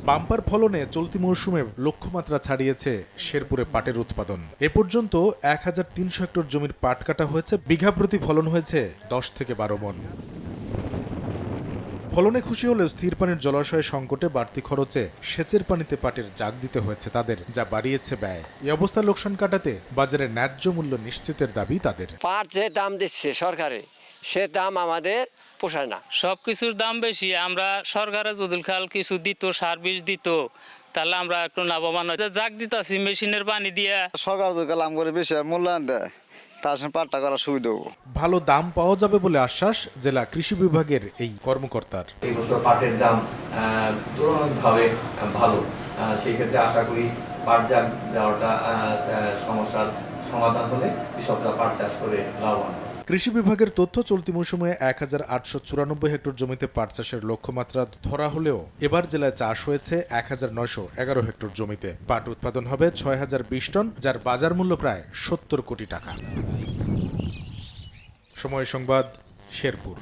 Bumper ফলনে চলতি মৌসুমে লক্ষ্যমাত্রা ছাড়িয়েছে শেরপুরে পাটের উৎপাদন। এ পর্যন্ত ১,৩০০ হেক্টর জমির পাট কাটা হয়েছে, বিঘা প্রতি ফলন হয়েছে ১০ থেকে ১২ মণ। ফলনে খুশি হলেও স্থির পানির জলাশয় সংকটে বাড়তি খরচে সেচের পানিতে পাটের জাগ দিতে হয়েছে তাদের, যা বাড়িয়েছে ব্যয়। এই অবস্থা লোকসান কাটাতে বাজারে ন্যায্য মূল্য নিশ্চিতের দাবি তাদের। পাট যে দাম দিচ্ছে সরকারে, সে দাম আমাদের পোষায় না। সবকিছুর দাম বেশি, আমরা সরকারে যদি খাল কিছু দিত, সার বীজ দিত, তাহলে আমরা একটু লাভবান হই। জাগ দিতেছি মেশিনের পানি দিয়ে। সরকার যদি কালাম করে বেশি মূল্যায়ন দেয়, তার সঙ্গে পাটটা করা সুবিধা হবে। ভালো দাম পাওয়া যাবে বলে আশ্বাস জেলা কৃষি বিভাগের এই কর্মকর্তার। এই বছর পাটের দাম তুলনামূলকভাবে ভালো, সেই ক্ষেত্রে আশা করি পাট জাগ দেওয়াটা সমস্যার সমাধান হলে কৃষকরা পাট চাষ করে লাভবান। কৃষি বিভাগের তথ্য, চলতি মৌসুমে ১,৮৯৪ হেক্টর জমিতে পাট চাষের লক্ষ্যমাত্রা ধরা হলেও এবার জেলায় চাষ হয়েছে ১,৯১১ হেক্টর জমিতে। পাট উৎপাদন হবে ৬,০২০ টন, যার বাজার মূল্য প্রায় ৭০ কোটি টাকা। সময় সংবাদ, শেরপুর।